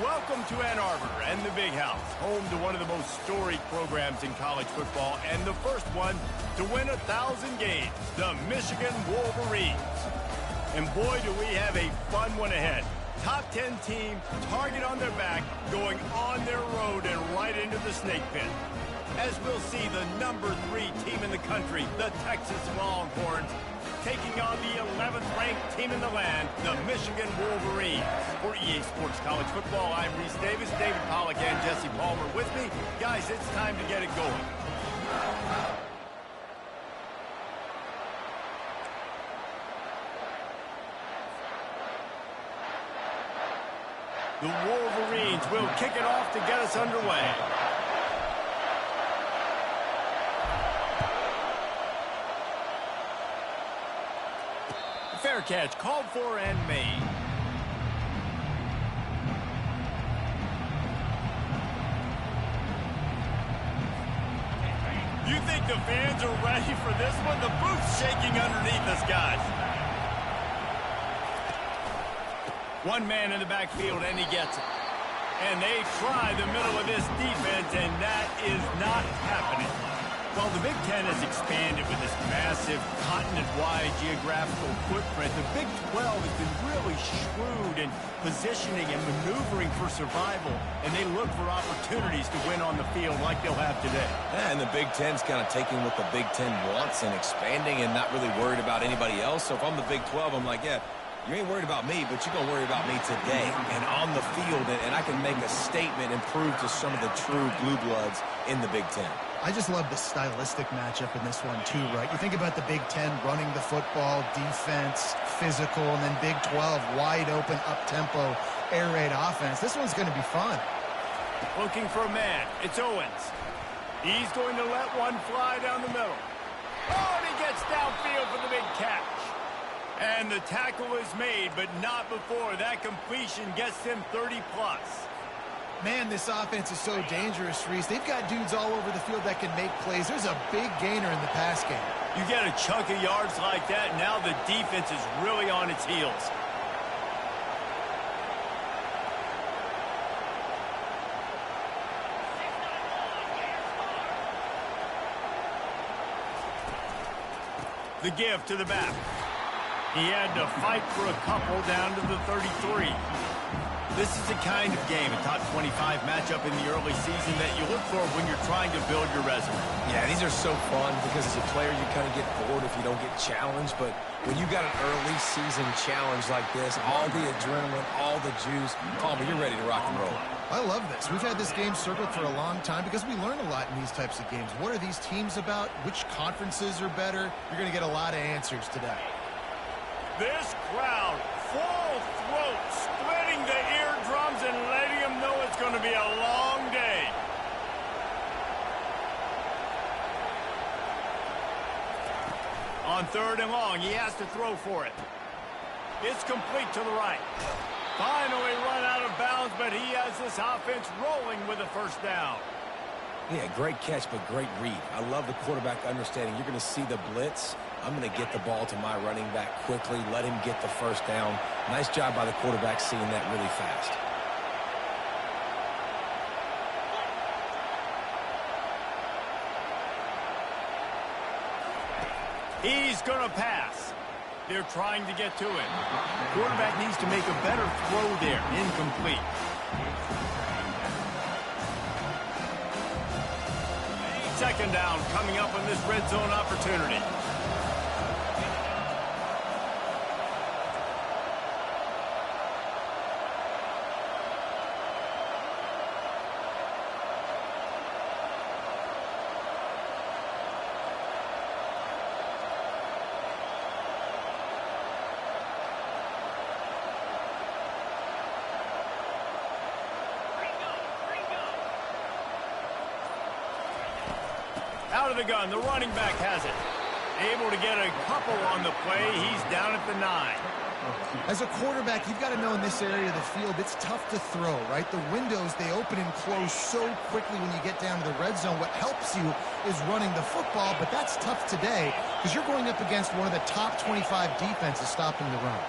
Welcome to Ann Arbor and the Big House, home to one of the most storied programs in college football and the first one to win 1,000 games, the Michigan Wolverines. And boy, do we have a fun one ahead. Top 10 team, target on their back, going on their road and right into the snake pit. As we'll see the number 3 team in the country, the Texas Longhorns, taking on the 11th ranked team in the land, the Michigan Wolverines. For EA Sports College Football, I'm Reese Davis, David Pollack, and Jesse Palmer with me. Guys, it's time to get it going. The Wolverines will kick it off to get us underway. Fair catch, called for and made. You think the fans are ready for this one? The booth's shaking underneath us, guys. One man in the backfield, and he gets it. And they try the middle of this defense, and that is not happening. Well, the Big Ten has expanded with this massive continent-wide geographical footprint. The Big 12 has been really shrewd in positioning and maneuvering for survival, and they look for opportunities to win on the field like they'll have today. Yeah, and the Big Ten's kind of taking what the Big Ten wants and expanding and not really worried about anybody else. So if I'm the Big 12, I'm like, yeah, you ain't worried about me, but you're going to worry about me today and on the field, and I can make a statement and prove to some of the true blue bloods in the Big Ten. I just love the stylistic matchup in this one, too, right? You think about the Big Ten running the football, defense, physical, and then Big 12, wide open, up-tempo, air raid offense. This one's going to be fun. Looking for a man. It's Owens. He's going to let one fly down the middle. Oh, and he gets downfield for the big catch. And the tackle is made, but not before that completion gets him 30-plus. Man, this offense is so dangerous, Reese. They've got dudes all over the field that can make plays. There's a big gainer in the pass game. You get a chunk of yards like that, now the defense is really on its heels. The give to the back. He had to fight for a couple down to the 33. This is the kind of game, a top 25 matchup in the early season that you look for when you're trying to build your resume. Yeah, these are so fun because as a player you kind of get bored if you don't get challenged, but when you got an early season challenge like this, all the adrenaline, all the juice, Palmer, you're ready to rock and roll. I love this. We've had this game circled for a long time because we learn a lot in these types of games. What are these teams about? Which conferences are better? You're going to get a lot of answers today. This crowd, full throat, splitting the eardrums and letting them know it's going to be a long day. On 3rd and long, he has to throw for it. It's complete to the right. Finally run out of bounds, but he has this offense rolling with a first down. Yeah, great catch, but great read. I love the quarterback understanding. You're going to see the blitz. I'm going to get the ball to my running back quickly, let him get the first down. Nice job by the quarterback seeing that really fast. He's going to pass. They're trying to get to him. Quarterback needs to make a better throw there. Incomplete. Second down coming up on this red zone opportunity. Out of the gun, the running back has it. Able to get a couple on the play. He's down at the 9. As a quarterback, you've got to know in this area of the field, it's tough to throw, right? The windows, they open and close so quickly when you get down to the red zone. What helps you is running the football, but that's tough today because you're going up against one of the top 25 defenses stopping the run.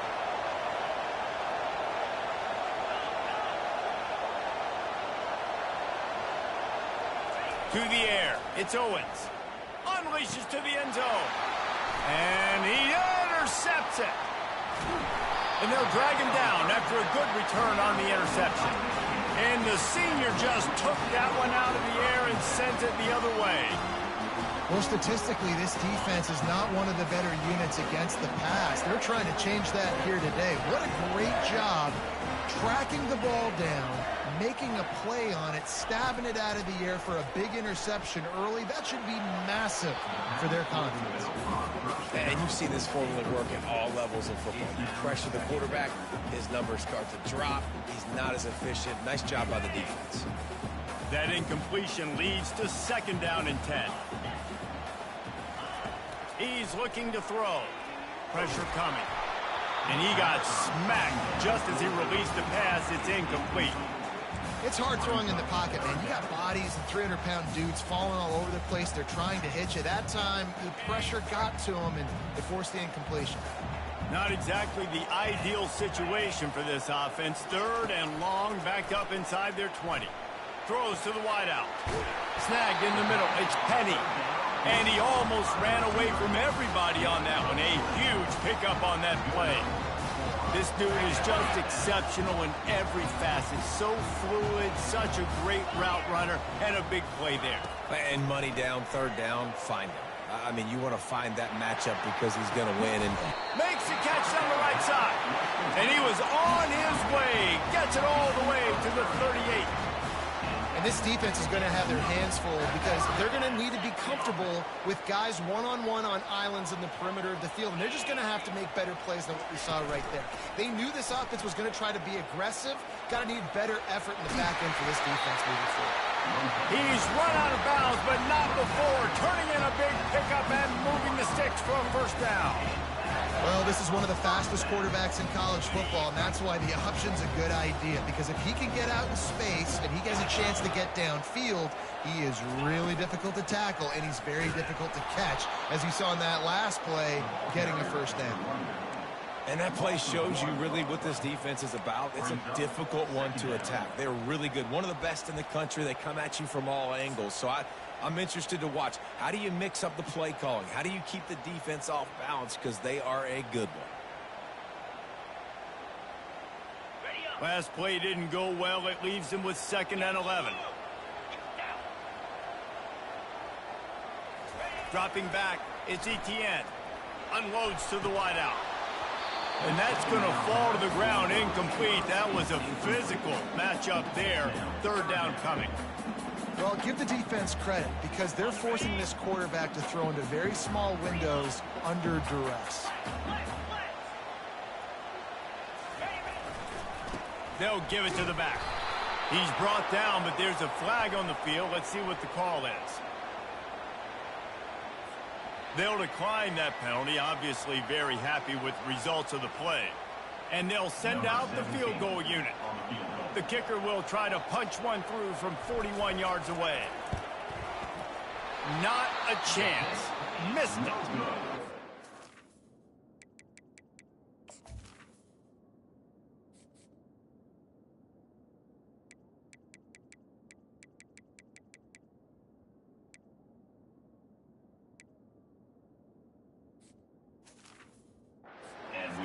To the air. It's Owens. Unleashes to the end zone. And he intercepts it. And they'll drag him down after a good return on the interception. And the senior just took that one out of the air and sent it the other way. Well, statistically, this defense is not one of the better units against the pass. They're trying to change that here today. What a great job tracking the ball down, making a play on it, stabbing it out of the air for a big interception early. That should be massive for their confidence. And you see this formula work at all levels of football. You pressure the quarterback, his numbers start to drop. He's not as efficient. Nice job by the defense. That incompletion leads to 2nd down and 10. He's looking to throw. Pressure coming. And he got smacked just as he released the pass. It's incomplete. It's hard throwing in the pocket, man. You got bodies and 300-pound dudes falling all over the place. They're trying to hit you. That time, the pressure got to him, and it forced the incompletion. Not exactly the ideal situation for this offense. 3rd and long, backed up inside their 20. Throws to the wideout. Snagged in the middle. It's Penny. And he almost ran away from everybody on that one. A huge pickup on that play. This dude is just exceptional in every facet. So fluid, such a great route runner, and a big play there. And money down, 3rd down, find him. I mean, you want to find that matchup because he's going to win. And makes the catch on the right side. And he was on his way. Gets it all the way to the 38. And this defense is going to have their hands full because they're going to need to be comfortable with guys one-on-one on islands in the perimeter of the field. And they're just going to have to make better plays than what we saw right there. They knew this offense was going to try to be aggressive. Got to need better effort in the back end for this defense moving forward. He's run out of bounds, but not before. Turning in a big pickup and moving the sticks for a 1st down. Well, this is one of the fastest quarterbacks in college football, and that's why the option's a good idea. Because if he can get out in space and he has a chance to get downfield, he is really difficult to tackle, and he's very difficult to catch. As you saw in that last play, getting a 1st down. And that play shows you really what this defense is about. It's a difficult one to attack. They're really good. One of the best in the country. They come at you from all angles. So I'm interested to watch. How do you mix up the play calling? How do you keep the defense off balance? Because they are a good one. Last play didn't go well. It leaves him with 2nd and 11. Dropping back, it's Etienne. Unloads to the wideout. And that's going to fall to the ground incomplete. That was a physical matchup there. 3rd down coming. Well, give the defense credit because they're forcing this quarterback to throw into very small windows under duress. They'll give it to the back. He's brought down, but there's a flag on the field. Let's see what the call is. They'll decline that penalty, obviously very happy with the results of the play. And they'll send out the field goal unit. The kicker will try to punch one through from 41 yards away. Not a chance. Missed it.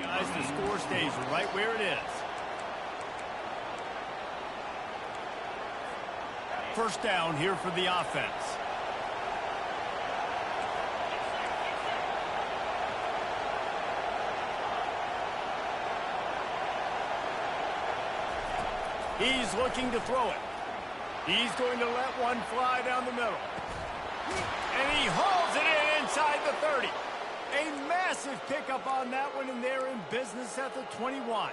Guys, the score stays right where it is. 1st down here for the offense. He's looking to throw it. He's going to let one fly down the middle. And he hauls it in inside the 30. A massive pickup on that one, and they're in business at the 21.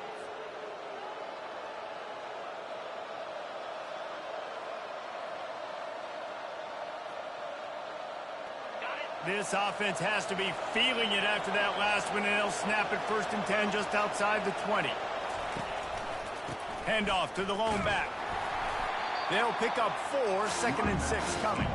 This offense has to be feeling it after that last one, and they'll snap it 1st and 10 just outside the 20. Handoff to the lone back. They'll pick up 4, 2nd and 6 coming.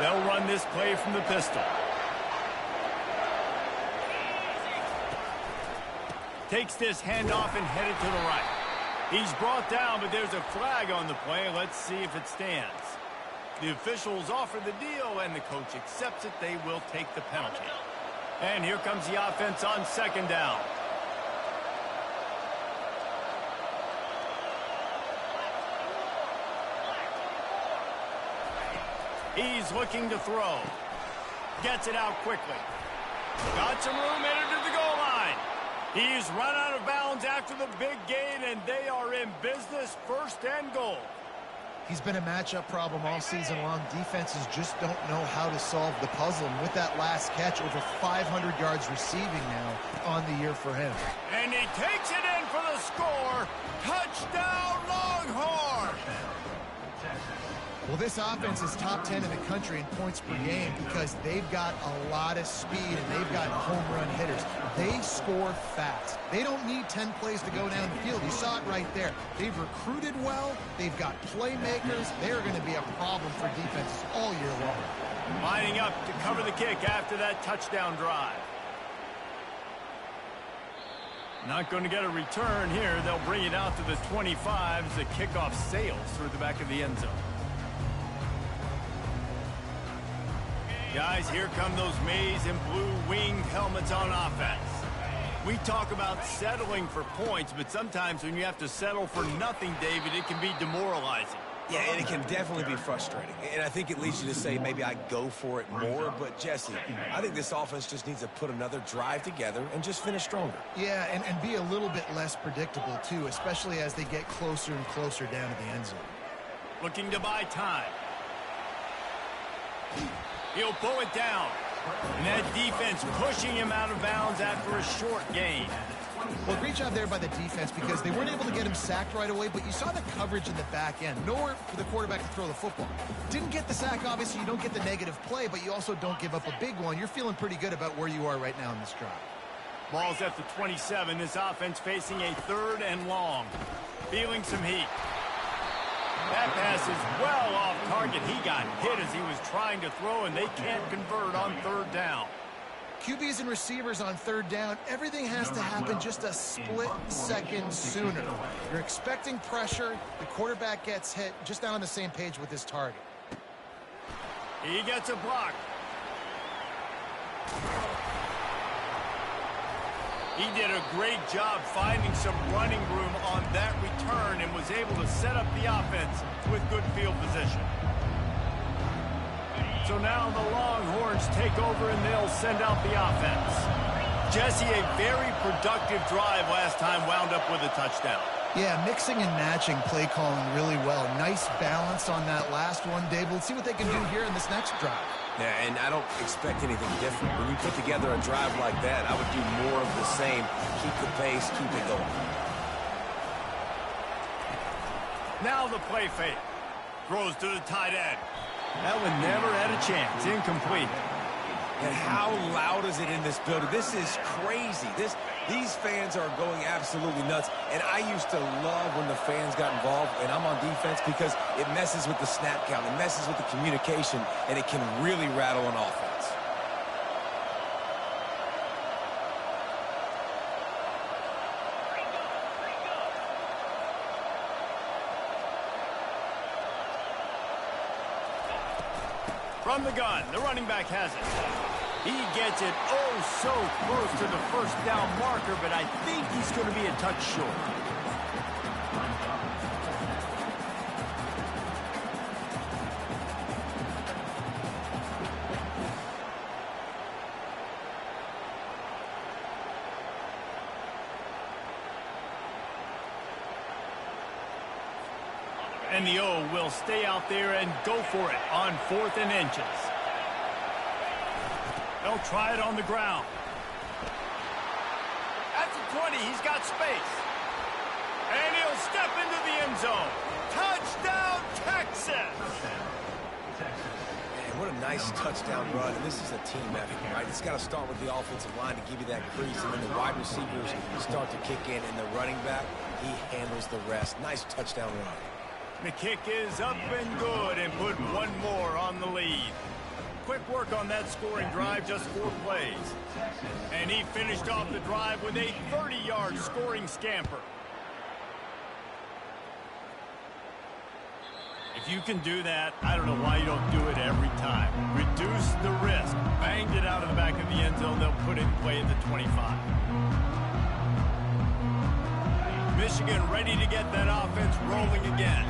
They'll run this play from the pistol. Takes this handoff and headed to the right. He's brought down, but there's a flag on the play. Let's see if it stands. The officials offer the deal, and the coach accepts it. They will take the penalty. And here comes the offense on second down. He's looking to throw. Gets it out quickly. Got some room, headed to the goal line. He's run out of bounds after the big gain, and they are in business, first and goal. He's been a matchup problem all season long. Defenses just don't know how to solve the puzzle. And with that last catch, over 500 yards receiving now on the year for him. And he takes it in for the score. Touchdown, Longhorn! Well, this offense is top 10 in the country in points per game because they've got a lot of speed and they've got home run hitters. They score fast. They don't need 10 plays to go down the field. You saw it right there. They've recruited well. They've got playmakers. They're going to be a problem for defenses all year long. Lining up to cover the kick after that touchdown drive. Not going to get a return here. They'll bring it out to the 25 as the kickoff sails through the back of the end zone. Guys, here come those maize and blue winged helmets on offense. We talk about settling for points, but sometimes when you have to settle for nothing, David, it can be demoralizing. Yeah, and it can definitely be frustrating. And I think it leads you to say maybe I go for it more. But, Jesse, I think this offense just needs to put another drive together and just finish stronger. Yeah, and be a little bit less predictable, too, especially as they get closer and closer down to the end zone. Looking to buy time. He'll pull it down. And that defense pushing him out of bounds after a short gain. Well, great job there by the defense because they weren't able to get him sacked right away, but you saw the coverage in the back end. Nowhere for the quarterback to throw the football. Didn't get the sack, obviously. You don't get the negative play, but you also don't give up a big one. You're feeling pretty good about where you are right now in this drive. Ball's at the 27. This offense facing a 3rd and long. Feeling some heat. That pass is well off target. He got hit as he was trying to throw, and they can't convert on 3rd down. QBs and receivers on 3rd down, everything has to happen just a split second sooner. You're expecting pressure. The quarterback gets hit, just not on the same page with his target. He gets a block. He did a great job finding some running room on that return and was able to set up the offense with good field position. So now the Longhorns take over and they'll send out the offense. Jesse, a very productive drive last time, wound up with a touchdown. Yeah, mixing and matching play calling really well. Nice balance on that last one, Dave. We'll see what they can do here in this next drive. Yeah, and I don't expect anything different. When you put together a drive like that, I would do more of the same. Keep the pace, keep it going. Now the play fake. Throws to the tight end. That one never had a chance. Incomplete. And how loud is it in this building? This is crazy. These fans are going absolutely nuts. And I used to love when the fans got involved, and I'm on defense because it messes with the snap count. It messes with the communication, and it can really rattle an offense. From the gun, the running back has it. He gets it oh so close to the 1st down marker, but I think he's going to be a touch short. And the O will stay out there and go for it on 4th and inches. They'll try it on the ground. At the 20, he's got space. And he'll step into the end zone. Touchdown, Texas! Man, what a nice touchdown run. And this is a team effort, right? It's got to start with the offensive line to give you that crease, and then the wide receivers start to kick in, and the running back, he handles the rest. Nice touchdown run. The kick is up and good and put one more on the lead. quick work on that scoring drive, just 4 plays. And he finished off the drive with a 30-yard scoring scamper. If you can do that, I don't know why you don't do it every time. Reduce the risk. Banged it out of the back of the end zone. They'll put it in play at the 25. Michigan ready to get that offense rolling again.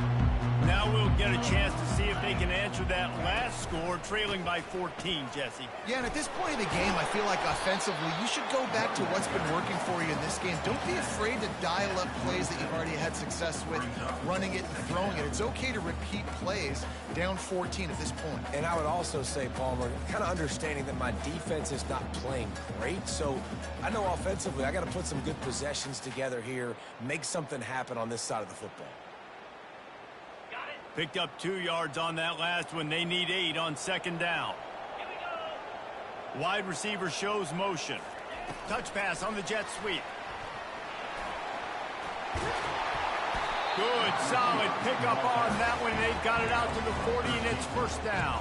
Now we'll get a chance to see if they can answer that last score, trailing by 14, Jesse. Yeah, and at this point of the game, I feel like offensively, you should go back to what's been working for you in this game. Don't be afraid to dial up plays that you've already had success with, running it and throwing it. It's okay to repeat plays down 14 at this point. And I would also say, Palmer, kind of understanding that my defense is not playing great, so I know offensively I got to put some good possessions together here, make something happen on this side of the football. Picked up 2 yards on that last one. They need 8 on second down. Here we go. Wide receiver shows motion. Touch pass on the jet sweep. Good, solid pickup on that one. They've got it out to the 40, and it's first down.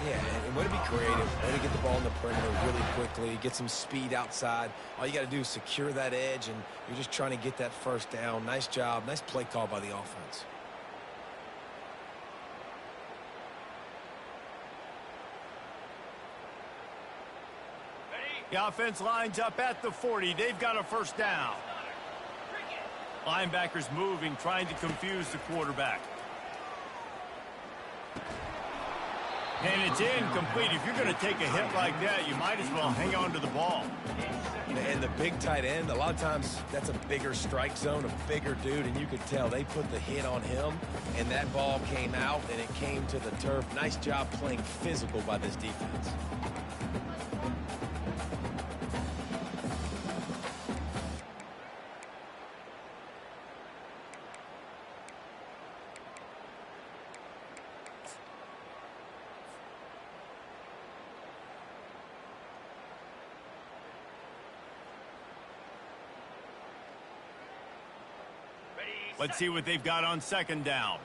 Yeah, and way to be creative, way to get the ball in the perimeter really quickly, get some speed outside. All you got to do is secure that edge, and you're just trying to get that first down. Nice job, nice play call by the offense. The offense lines up at the 40. They've got a first down. Linebackers moving, trying to confuse the quarterback. And it's incomplete. If you're going to take a hit like that, you might as well hang on to the ball. And the big tight end, a lot of times that's a bigger strike zone, a bigger dude, and you could tell they put the hit on him, and that ball came out, and it came to the turf. Nice job playing physical by this defense. Let's see what they've got on second down.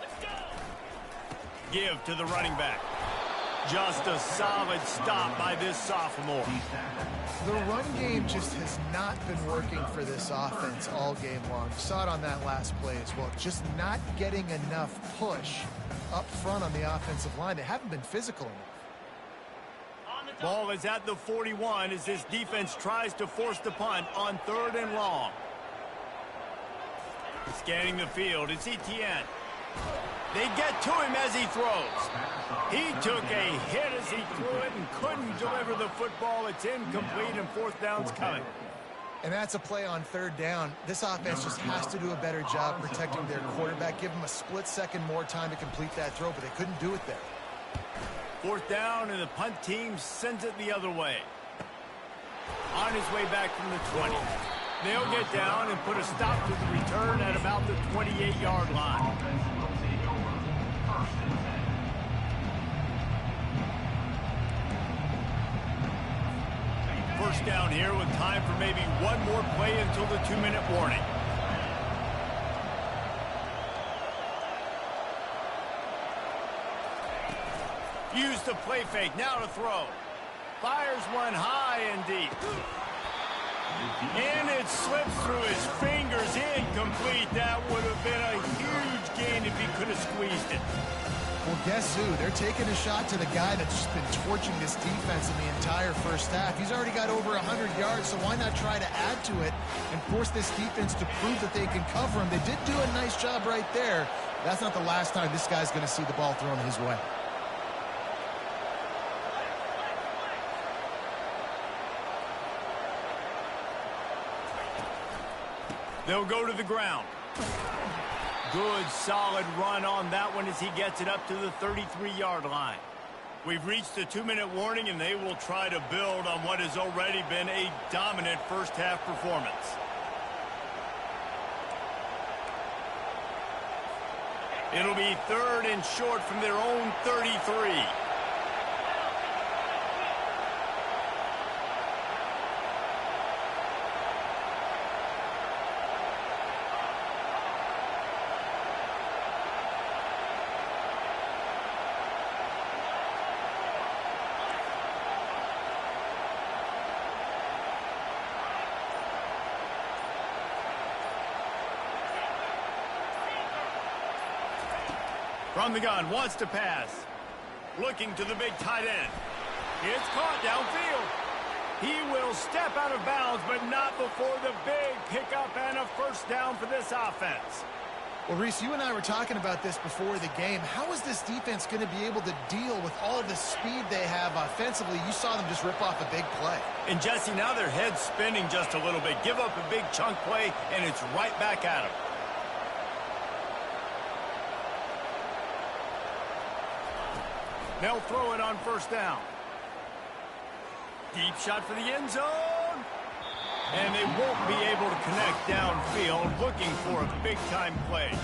Let's go. Give to the running back. Just a solid stop by this sophomore. The run game just has not been working for this offense all game long. You saw it on that last play as well. Just not getting enough push up front on the offensive line. They haven't been physical enough. Ball is at the 41 as this defense tries to force the punt on 3rd and long. Scanning the field, it's Etienne. They get to him as he throws. He took a hit as he threw it and couldn't deliver the football. It's incomplete and 4th down's coming. And that's a play on 3rd down. This offense just has to do a better job protecting their quarterback. Give him a split second more time to complete that throw, but they couldn't do it there. 4th down, and the punt team sends it the other way. On his way back from the 20. They'll get down and put a stop to the return at about the 28-yard line. First down here with time for maybe one more play until the 2-minute warning. Use the play fake, now to throw. Fires one high and deep. And it slips through his fingers, incomplete. That would have been a huge gain if he could have squeezed it. Well, guess who? They're taking a shot to the guy that's just been torching this defense in the entire first half. He's already got over 100 yards, so why not try to add to it and force this defense to prove that they can cover him? They did do a nice job right there. That's not the last time this guy's going to see the ball thrown his way. They'll go to the ground. Good, solid run on that one as he gets it up to the 33-yard line. We've reached the 2-minute warning, and they will try to build on what has already been a dominant first-half performance. It'll be 3rd and short from their own 33. From the gun, wants to pass. Looking to the big tight end. It's caught downfield. He will step out of bounds, but not before the big pickup and a first down for this offense. Well, Reese, you and I were talking about this before the game. How is this defense going to be able to deal with all the speed they have offensively? You saw them just rip off a big play. And, Jesse, now their head's spinning just a little bit. Give up a big chunk play, and it's right back at them. They'll throw it on first down. Deep shot for the end zone. And they won't be able to connect downfield, looking for a big-time play.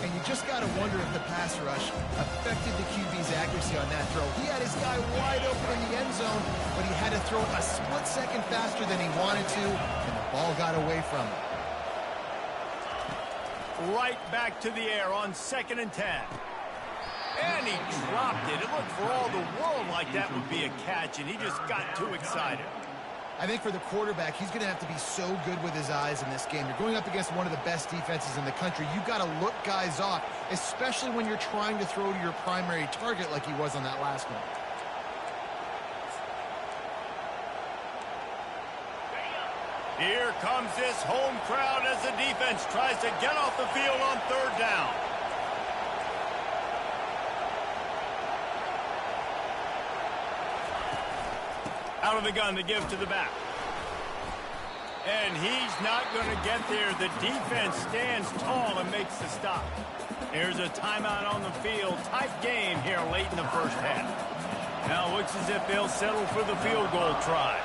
And you just got to wonder if the pass rush affected the QB's accuracy on that throw. He had his guy wide open in the end zone, but he had to throw a split second faster than he wanted to, and the ball got away from him. Right back to the air on 2nd and 10. And he dropped it. It looked for all the world like that would be a catch, and he just got too excited. I think for the quarterback, he's going to have to be so good with his eyes in this game. You're going up against one of the best defenses in the country. You've got to look guys off, especially when you're trying to throw to your primary target like he was on that last one. Here comes this home crowd as the defense tries to get off the field on 3rd down. Out of the gun to give to the back. And he's not going to get there. The defense stands tall and makes the stop. There's a timeout on the field. Tight game here late in the first half. Now it looks as if they'll settle for the field goal try.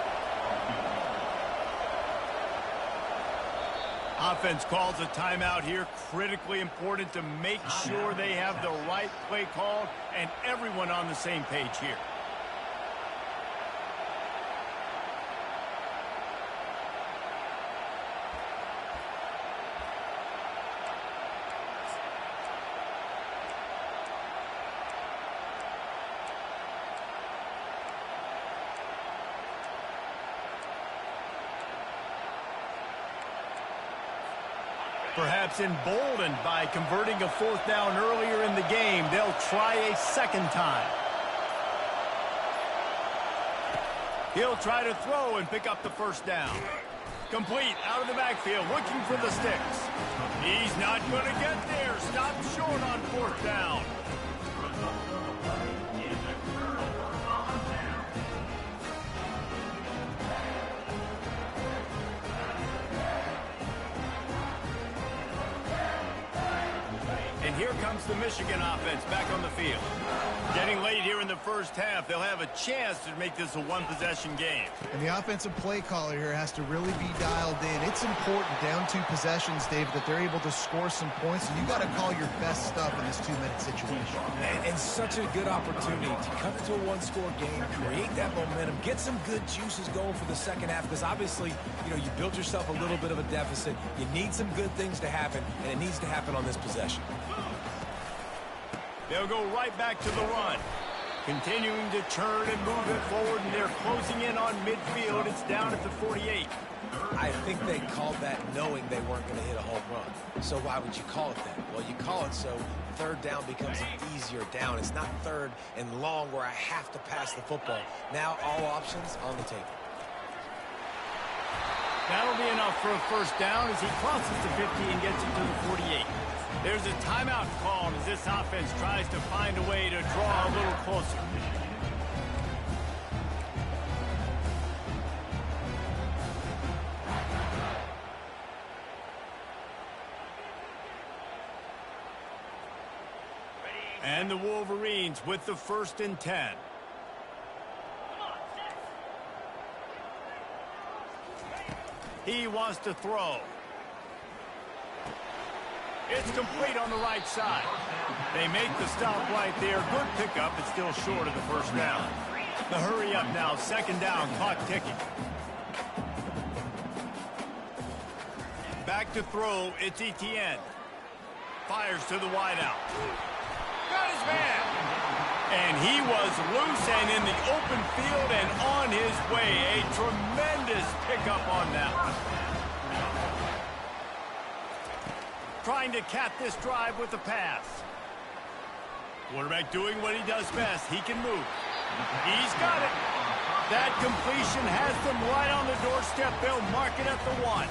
Offense calls a timeout here. Critically important to make sure they have the right play called and everyone on the same page here. Perhaps emboldened by converting a 4th down earlier in the game, they'll try a 2nd time. He'll try to throw and pick up the first down. Complete out of the backfield, looking for the sticks. He's not going to get there. Stopped short on 4th down. And here comes the Michigan offense back on the field. Getting late here in the first half, they'll have a chance to make this a one-possession game. And the offensive play caller here has to really be dialed in. It's important down 2 possessions, David, that they're able to score some points. And you got to call your best stuff in this 2-minute situation. And such a good opportunity to cut into a 1-score game, create that momentum, get some good juices going for the second half. Because obviously, you built yourself a little bit of a deficit. You need some good things to happen, and it needs to happen on this possession. They'll go right back to the run. Continuing to turn and move it forward, and they're closing in on midfield. It's down at the 48. I think they called that knowing they weren't going to hit a home run. So why would you call it that? Well, you call it so 3rd down becomes an easier down. It's not 3rd and long where I have to pass the football. Now all options on the table. That'll be enough for a first down as he crosses the 50 and gets it to the 48. There's a timeout called as this offense tries to find a way to draw a little closer. And the Wolverines with the 1st and 10. He wants to throw. It's complete on the right side. They make the stop right there. Good pickup. It's still short of the first down. The hurry up now. 2nd down. Clock ticking. Back to throw. It's Etienne. Fires to the wideout. Got his man. And he was loose and in the open field and on his way. A tremendous pickup on that one. Trying to cap this drive with a pass. Quarterback doing what he does best. He can move. He's got it. That completion has them right on the doorstep. They'll mark it at the 1.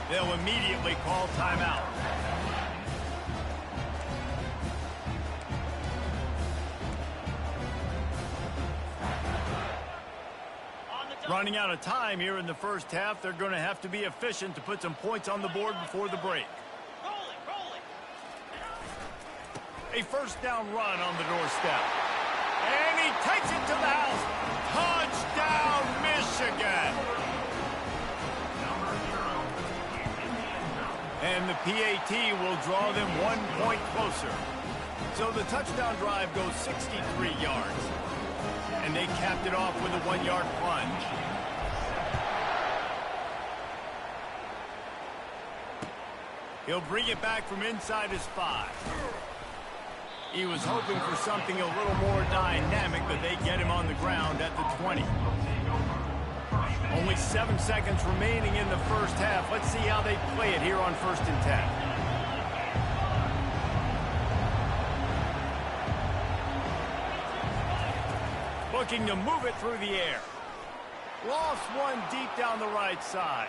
They'll immediately call timeout. Running out of time here in the first half. They're going to have to be efficient to put some points on the board before the break. A first down run on the doorstep. And he takes it to the house. Touchdown, Michigan. And the PAT will draw them 1 point closer. So the touchdown drive goes 63 yards. And they capped it off with a 1-yard plunge. He'll bring it back from inside his 5. He was hoping for something a little more dynamic, but they get him on the ground at the 20. Only 7 seconds remaining in the first half. Let's see how they play it here on 1st and 10. Looking to move it through the air. Lost one deep down the right side.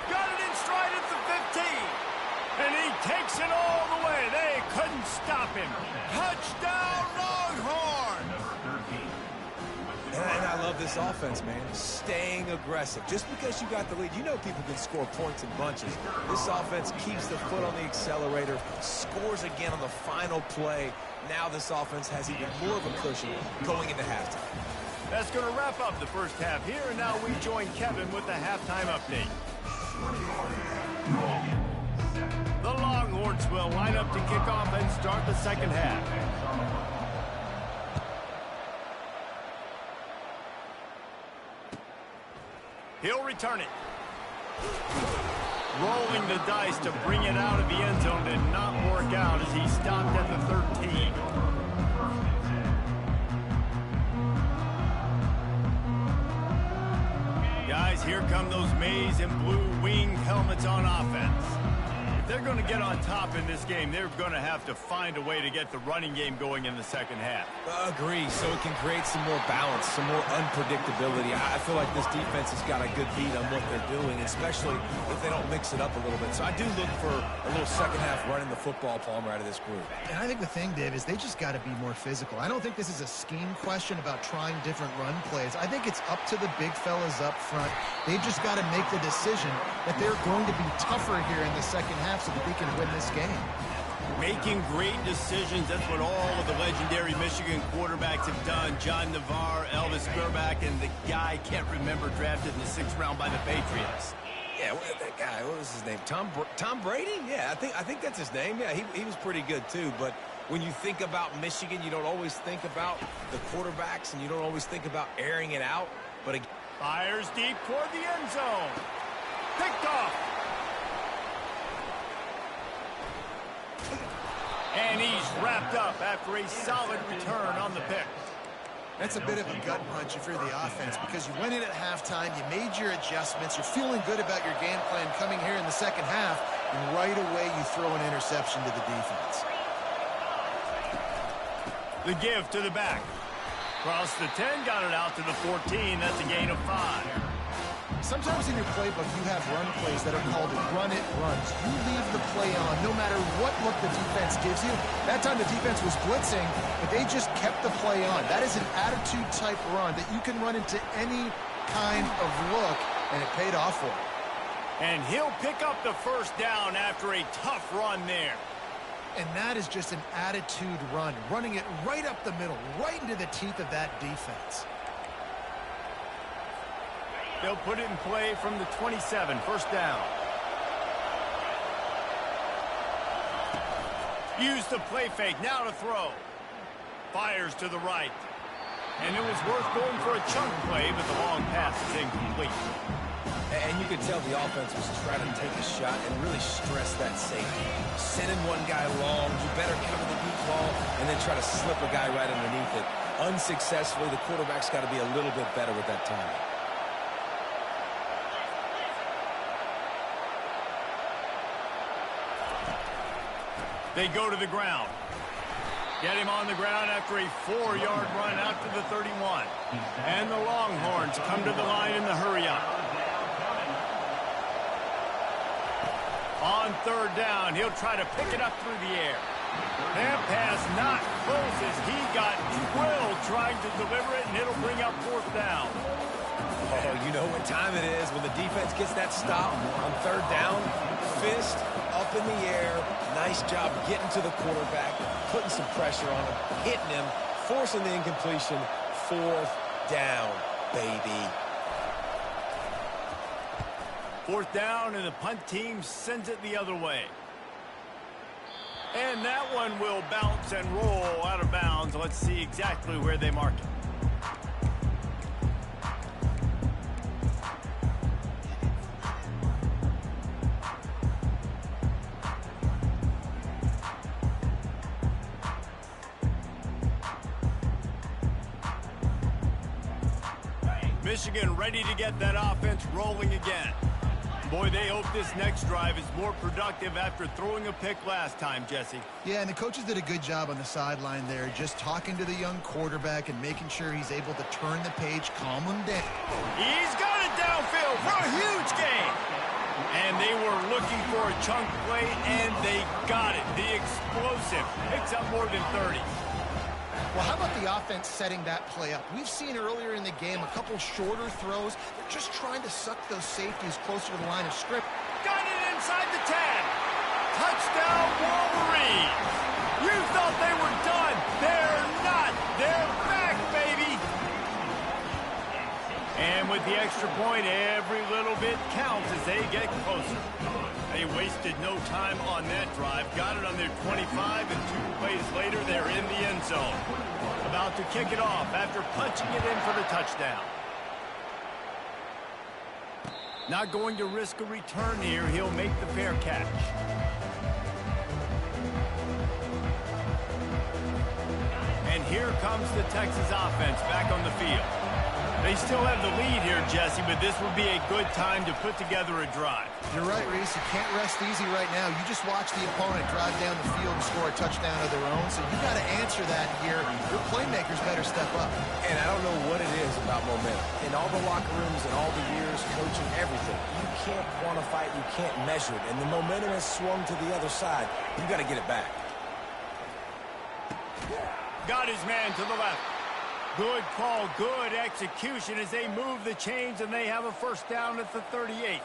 Got it in stride at the 15. And he takes it all the way. They couldn't stop him. Touchdown, Longhorns! And I love this offense, man. Staying aggressive. Just because you got the lead, you know people can score points in bunches. This offense keeps the foot on the accelerator, scores again on the final play. Now this offense has even more of a cushion going into halftime. That's going to wrap up the first half here, and now we join Kevin with the halftime update. The Longhorns will line up to kick off and start the second half. He'll return it. Rolling the dice to bring it out of the end zone did not work out as he stopped at the 13. Guys, here come those maize and blue wing helmets on offense. If they're going to get on top in this game, they're going to have to find a way to get the running game going in the second half. Agree, so it can create some more balance, some more unpredictability. I feel like this defense has got a good beat on what they're doing, especially if they don't mix it up a little bit. So I do look for a little second half running the football, Palmer, out of this group. And I think the thing, Dave, is they just got to be more physical. I don't think this is a scheme question about trying different run plays. I think it's up to the big fellas up front. They've just got to make the decision that they're going to be tougher here in the second half so that they can win this game. Making great decisions, that's what all of the legendary Michigan quarterbacks have done. John Navarre, Elvis Grbac, and the guy, can't remember, drafted in the 6th round by the Patriots. Yeah, that guy, what was his name? Tom Brady? Yeah, I think that's his name. Yeah, he was pretty good too. But when you think about Michigan, you don't always think about the quarterbacks, and you don't always think about airing it out. But again, fires deep toward the end zone. Picked off. And he's wrapped up after a solid return on the pick. That's a bit of a gut punch if you're the offense, because you went in at halftime, you made your adjustments, you're feeling good about your game plan coming here in the second half, and right away you throw an interception to the defense. The give to the back. Across the 10, got it out to the 14. That's a gain of 5. Sometimes in your playbook, you have run plays that are called run-it runs. You leave the play on no matter what look the defense gives you. That time the defense was blitzing, but they just kept the play on. That is an attitude-type run that you can run into any kind of look, and it paid off for him. And he'll pick up the first down after a tough run there. And that is just an attitude run, running it right up the middle, right into the teeth of that defense. They'll put it in play from the 27, first down. Use the play fake, now to throw. Fires to the right. And it was worth going for a chunk play, but the long pass is incomplete. And you could tell the offense was trying to take a shot and really stress that safety. Sending one guy long, you better cover the deep ball, and then try to slip a guy right underneath it. Unsuccessfully, the quarterback's got to be a little bit better with that time. They go to the ground. Get him on the ground after a 4-yard run out to the 31. And the Longhorns come to the line in the hurry-up. On third down, he'll try to pick it up through the air. That pass not close as he got drilled trying to deliver it, and it'll bring up fourth down. Oh, you know what time it is when the defense gets that stop on third down. Fist up in the air. Nice job getting to the quarterback, putting some pressure on him, hitting him, forcing the incompletion. Fourth down, baby. Fourth down, and the punt team sends it the other way. And that one will bounce and roll out of bounds. Let's see exactly where they mark it. Michigan ready to get that offense rolling again. Boy, they hope this next drive is more productive after throwing a pick last time, Jesse. Yeah, and the coaches did a good job on the sideline there, just talking to the young quarterback and making sure he's able to turn the page, calm him down. He's got it downfield for a huge gain. And they were looking for a chunk play, and they got it. The explosive picks up more than 30. Well, how about the offense setting that play up? We've seen earlier in the game a couple shorter throws. They're just trying to suck those safeties closer to the line of script. Got it inside the 10. Touchdown, Wolverines. You thought they were done. They're not. They're back, baby. And with the extra point, every little bit counts as they get closer. They wasted no time on that drive. Got it on their 25, and 2 plays later, they're in the end zone. About to kick it off after punching it in for the touchdown. Not going to risk a return here. He'll make the fair catch. And here comes the Texas offense back on the field. They still have the lead here, Jesse, but this would be a good time to put together a drive. You're right, Reese. You can't rest easy right now. You just watch the opponent drive down the field and score a touchdown of their own, so you got to answer that here. Your playmakers better step up. And I don't know what it is about momentum. In all the locker rooms and all the years, coaching, everything, you can't quantify it, you can't measure it, and the momentum has swung to the other side. You got to get it back. Got his man to the left. Good call, good execution as they move the chains, and they have a first down at the 38.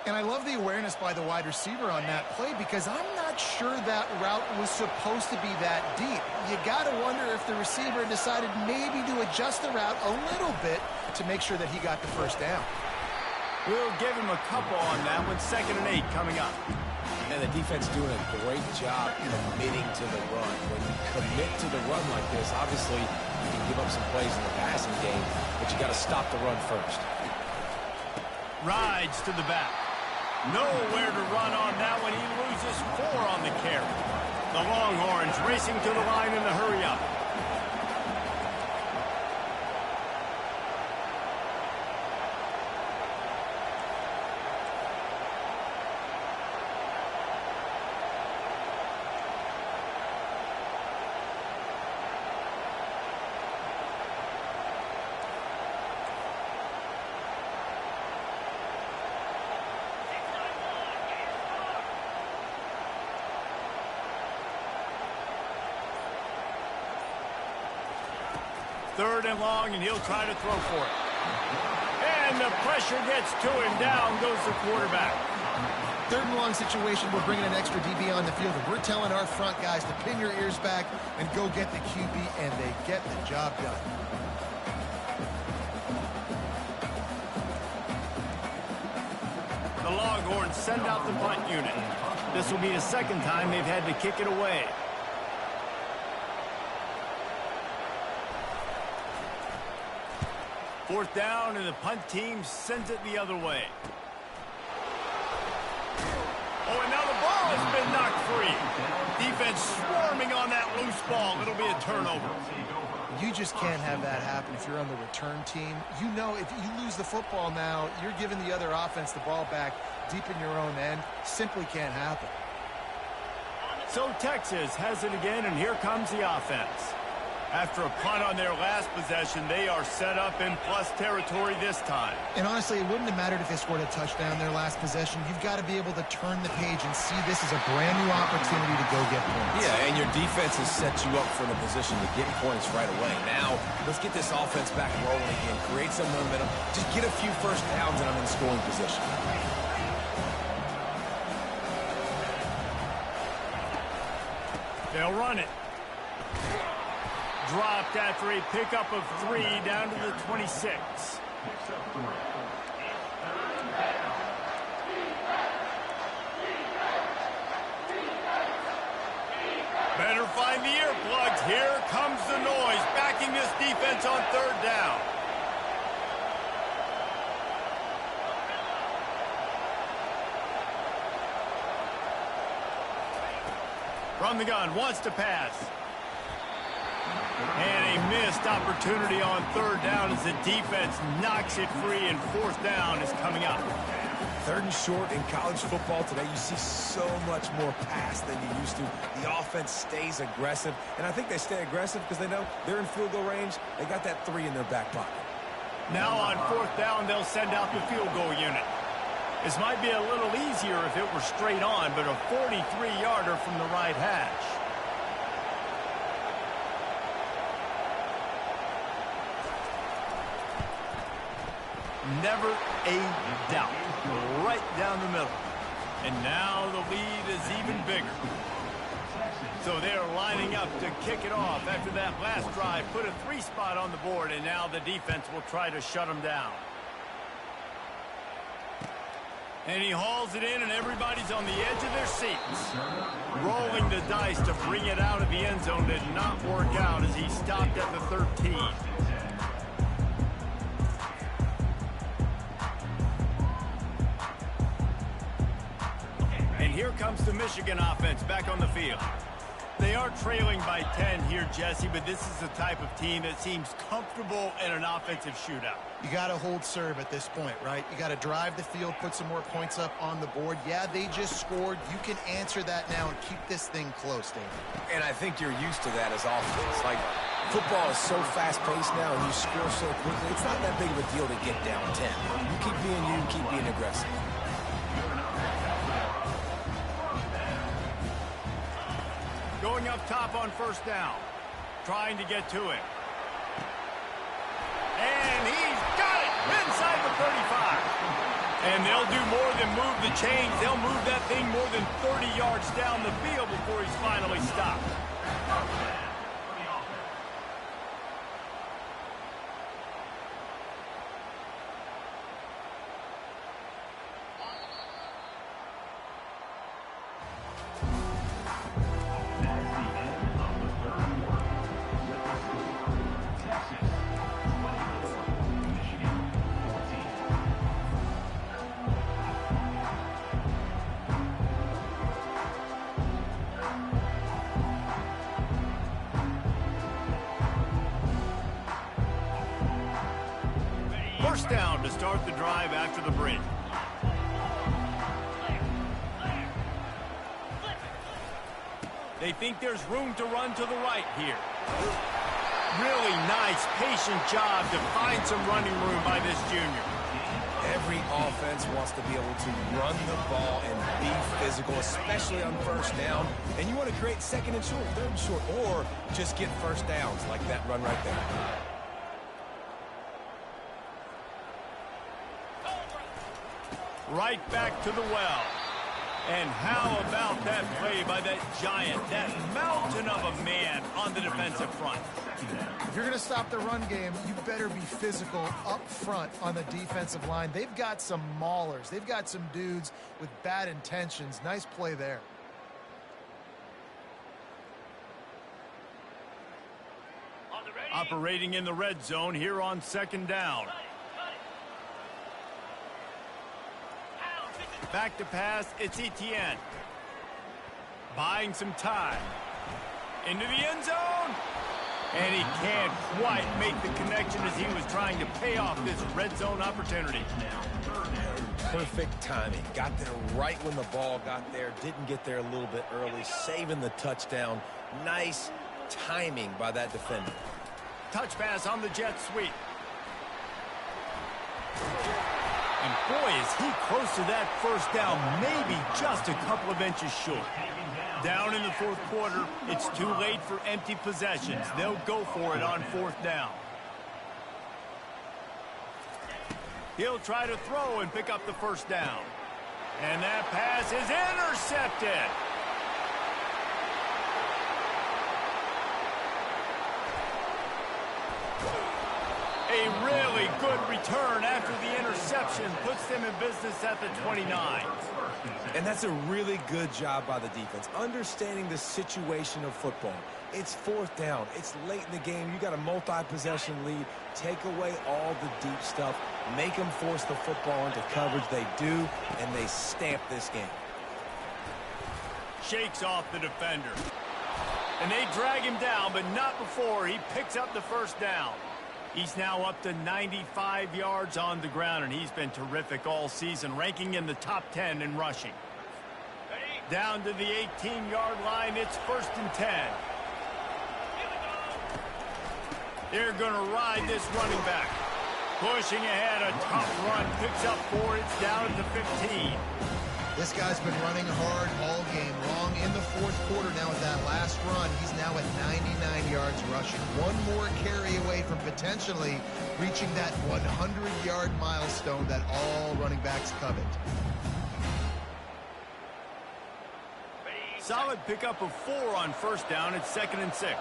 And I love the awareness by the wide receiver on that play because I'm not sure that route was supposed to be that deep. You got to wonder if the receiver decided maybe to adjust the route a little bit to make sure that he got the first down. We'll give him a couple on that one. 2nd and 8 coming up. And the defense doing a great job committing to the run. When you commit to the run like this, obviously you can give up some plays in the passing game, but you got to stop the run first. Rides to the back. Nowhere to run on that one. He loses 4 on the carry. The Longhorns racing to the line in the hurry-up. Third and long, and he'll try to throw for it. And the pressure gets to him. Down goes the quarterback. 3rd and long situation, we're bringing an extra DB on the field, and we're telling our front guys to pin your ears back and go get the QB, and they get the job done. The Longhorns send out the punt unit. This will be the 2nd time they've had to kick it away. Fourth down, and the punt team sends it the other way. Oh, and now the ball has been knocked free. Defense swarming on that loose ball. It'll be a turnover. You just can't have that happen if you're on the return team. You know if you lose the football now, you're giving the other offense the ball back deep in your own end. Simply can't happen. So Texas has it again, and here comes the offense. After a punt on their last possession, they are set up in plus territory this time. And honestly, it wouldn't have mattered if they scored a touchdown their last possession. You've got to be able to turn the page and see this as a brand new opportunity to go get points. Yeah, and your defense has set you up for the position to get points right away. Now, let's get this offense back rolling again. Create some momentum. Just get a few first downs, and I'm in scoring position. They'll run it. Dropped after a pickup of 3 down to the 26. Better find the earplugs. Here comes the noise, backing this defense on third down. From the gun, wants to pass. And a missed opportunity on third down as the defense knocks it free, and fourth down is coming up. Third and short in college football today, you see so much more pass than you used to. The offense stays aggressive, and I think they stay aggressive because they know they're in field goal range. They got that 3 in their back pocket. Now on fourth down, they'll send out the field goal unit. This might be a little easier if it were straight on, but a 43-yarder from the right hash. Never a doubt. Right down the middle. And now the lead is even bigger. So they're lining up to kick it off after that last drive. Put a 3 spot on the board, and now the defense will try to shut them down. And he hauls it in, and everybody's on the edge of their seats. Rolling the dice to bring it out of the end zone did not work out as he stopped at the 13. And here comes the Michigan offense back on the field. They are trailing by 10 here, Jesse, but this is the type of team that seems comfortable in an offensive shootout. You got to hold serve at this point, right? You got to drive the field, put some more points up on the board. Yeah, they just scored. You can answer that now and keep this thing close, Dave. And I think you're used to that as offense. Like, football is so fast-paced now, and you score so quickly, it's not that big of a deal to get down 10. You keep being aggressive. Going up top on first down. Trying to get to it. And he's got it inside the 35. And they'll do more than move the chains. They'll move that thing more than 30 yards down the field before he's finally stopped. First down to start the drive after the break. They think there's room to run to the right here. Really nice, patient job to find some running room by this junior. Every offense wants to be able to run the ball and be physical, especially on first down. And you want to create second and short, third and short, or just get first downs like that run right there. Right back to the well. And how about that play by that giant, that mountain of a man on the defensive front? If you're going to stop the run game, you better be physical up front on the defensive line. They've got some maulers. They've got some dudes with bad intentions. Nice play there. Operating in the red zone here on second down. Back to pass, it's Etienne. Buying some time. Into the end zone. And he can't quite make the connection as he was trying to pay off this red zone opportunity. Perfect timing. Got there right when the ball got there. Didn't get there a little bit early. Saving the touchdown. Nice timing by that defender. Touch pass on the jet sweep. And boy, is he close to that first down. Maybe just a couple of inches short. Down in the fourth quarter, it's too late for empty possessions. They'll go for it on fourth down. He'll try to throw and pick up the first down. And that pass is intercepted. A really good return after the interception puts them in business at the 29. And that's a really good job by the defense, understanding the situation of football. It's fourth down. It's late in the game. You got a multi-possession lead. Take away all the deep stuff. Make them force the football into coverage. They do, and they stamp this game. Shakes off the defender. And they drag him down, but not before he picks up the first down. He's now up to 95 yards on the ground, and he's been terrific all season, ranking in the top 10 in rushing. Down to the 18-yard line, it's 1st and 10. They're going to ride this running back. Pushing ahead, a tough run, picks up 4, it's down at the 15. This guy's been running hard all game long. In the fourth quarter now with that last run, he's now at 99 yards rushing. One more carry away from potentially reaching that 100-yard milestone that all running backs covet. Solid pickup of 4 on first down. It's 2nd and 6.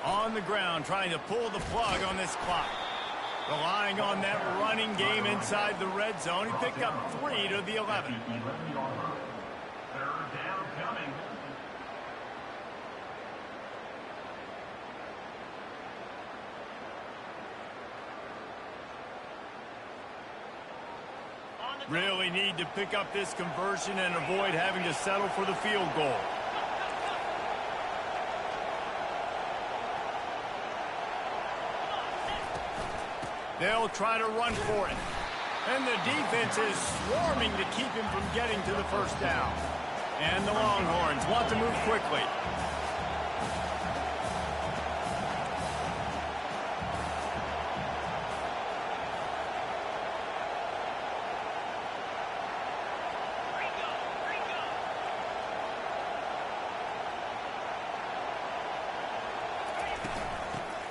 On the ground, trying to pull the plug on this clock. Relying on that running game inside the red zone. He picked up 3 to the 11. Really need to pick up this conversion and avoid having to settle for the field goal. They'll try to run for it. And the defense is swarming to keep him from getting to the first down. And the Longhorns want to move quickly.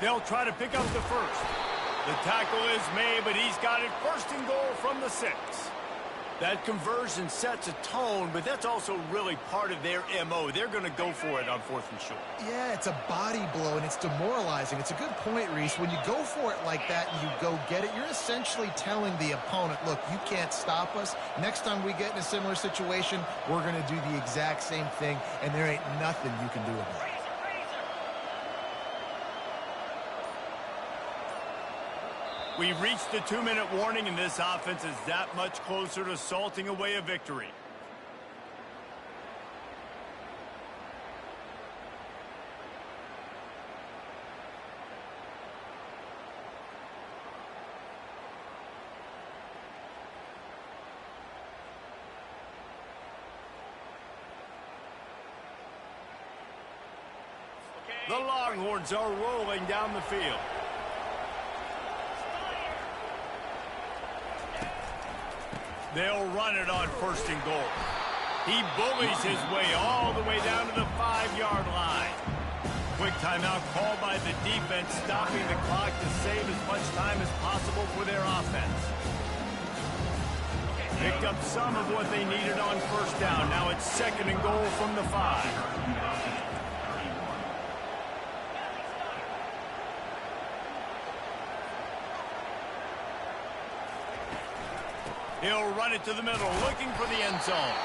They'll try to pick up the first. The tackle is made, but he's got it 1st and goal from the 6. That conversion sets a tone, but that's also really part of their MO. They're going to go for it on 4th and short. Yeah, it's a body blow, and it's demoralizing. It's a good point, Reese. When you go for it like that and you go get it, you're essentially telling the opponent, look, you can't stop us. Next time we get in a similar situation, we're going to do the exact same thing, and there ain't nothing you can do about it. We've reached the 2-minute warning, and this offense is that much closer to salting away a victory. The Longhorns are rolling down the field. They'll run it on 1st and goal. He bullies his way all the way down to the 5-yard line. Quick timeout called by the defense, stopping the clock to save as much time as possible for their offense. Picked up some of what they needed on first down. Now it's 2nd and goal from the 5. He'll run it to the middle, looking for the end zone.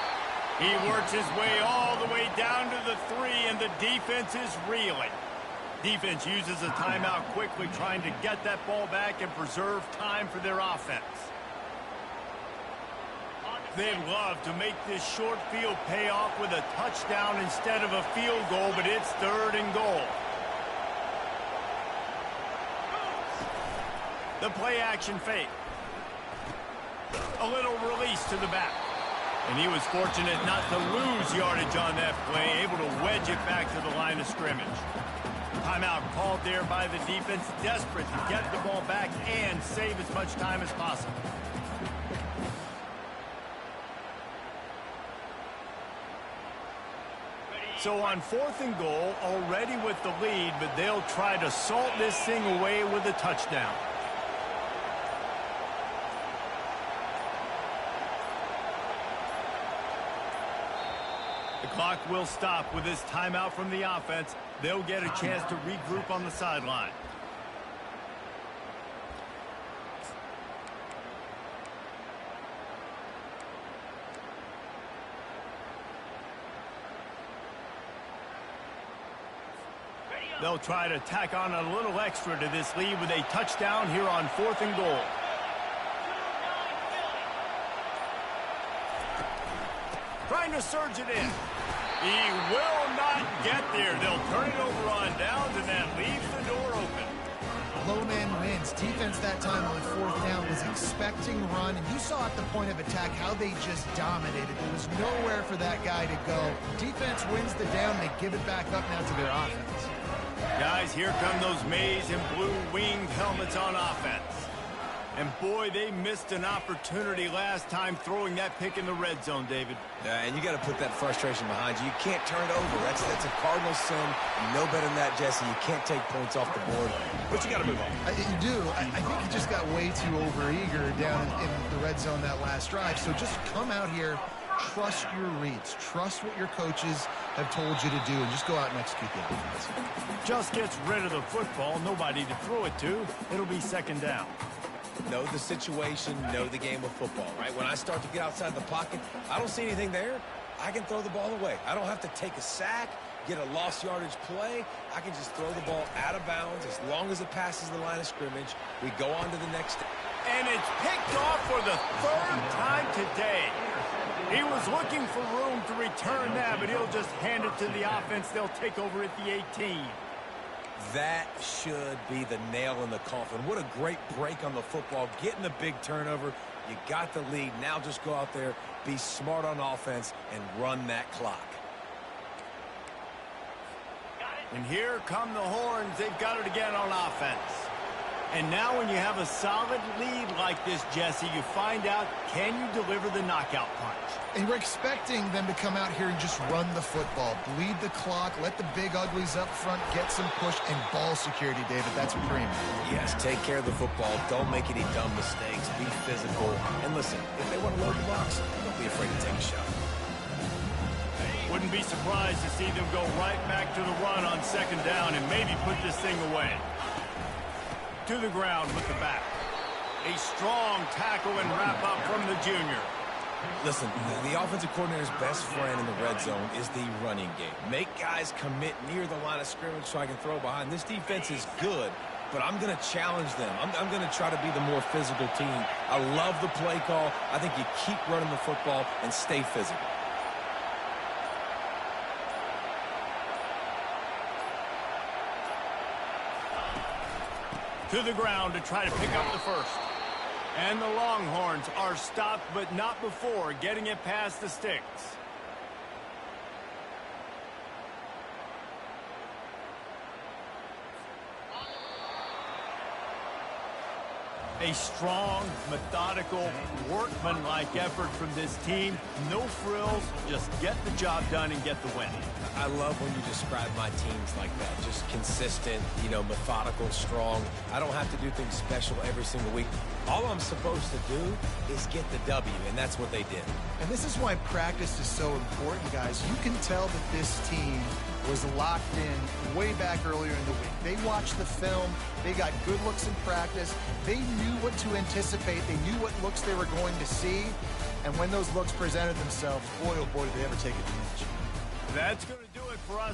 He works his way all the way down to the 3, and the defense is reeling. Defense uses a timeout quickly, trying to get that ball back and preserve time for their offense. They'd love to make this short field pay off with a touchdown instead of a field goal, but it's 3rd and goal. The play action fake. A little release to the back. And he was fortunate not to lose yardage on that play, able to wedge it back to the line of scrimmage. Timeout called there by the defense, desperate to get the ball back and save as much time as possible. So on 4th and goal, already with the lead, but they'll try to salt this thing away with a touchdown. The clock will stop with this timeout from the offense. They'll get a chance to regroup on the sideline. They'll try to tack on a little extra to this lead with a touchdown here on 4th and goal. Trying to surge it in. He will not get there. They'll turn it over on downs, and that leaves the door open. Low man wins. Defense that time on 4th down was expecting run, and you saw at the point of attack how they just dominated. There was nowhere for that guy to go. Defense wins the down. They give it back up now to their offense. Guys, here come those maize and blue winged helmets on offense. And boy, they missed an opportunity last time throwing that pick in the red zone, David. And you got to put that frustration behind you. You can't turn it over. That's a cardinal sin. You know better than that, Jesse. You can't take points off the board, but you got to move on. You do. I think he just got way too overeager down in the red zone that last drive. So just come out here, trust your reads, trust what your coaches have told you to do, and just go out and execute the offense. Just gets rid of the football, nobody to throw it to. It'll be 2nd down. Know the situation, know the game of football, right? When I start to get outside the pocket, I don't see anything there. I can throw the ball away. I don't have to take a sack, get a lost yardage play. I can just throw the ball out of bounds as long as it passes the line of scrimmage. We go on to the next. And it's picked off for the 3rd time today. He was looking for room to return that, but he'll just hand it to the offense. They'll take over at the 18. That should be the nail in the coffin. What a great break on the football. Getting the big turnover. You got the lead. Now just go out there, be smart on offense, and run that clock. And here come the horns. They've got it again on offense. And now when you have a solid lead like this, Jesse, you find out, can you deliver the knockout punch? And we're expecting them to come out here and just run the football, bleed the clock, let the big uglies up front get some push, and ball security, David. That's what premium. Yes, take care of the football. Don't make any dumb mistakes. Be physical. And listen, if they want to load the box, don't be afraid to take a shot. Wouldn't be surprised to see them go right back to the run on 2nd down and maybe put this thing away. To the ground with the back. A strong tackle and wrap up from the junior. Listen, the offensive coordinator's best friend in the red zone is the running game. Make guys commit near the line of scrimmage so I can throw behind. This defense is good, but I'm going to challenge them. I'm going to try to be the more physical team. I love the play call. I think you keep running the football and stay physical. To the ground to try to pick up the first. And the Longhorns are stopped, but not before getting it past the sticks. A strong, methodical, workmanlike effort from this team. No frills, just get the job done and get the win. I love when you describe my teams like that. Just consistent, methodical, strong. I don't have to do things special every single week. All I'm supposed to do is get the W, and that's what they did. And this is why practice is so important, guys. You can tell that this team was locked in way back earlier in the week. They watched the film. They got good looks in practice. They knew what to anticipate. They knew what looks they were going to see. And when those looks presented themselves, boy, oh boy, did they ever take advantage. That's going to do it for us.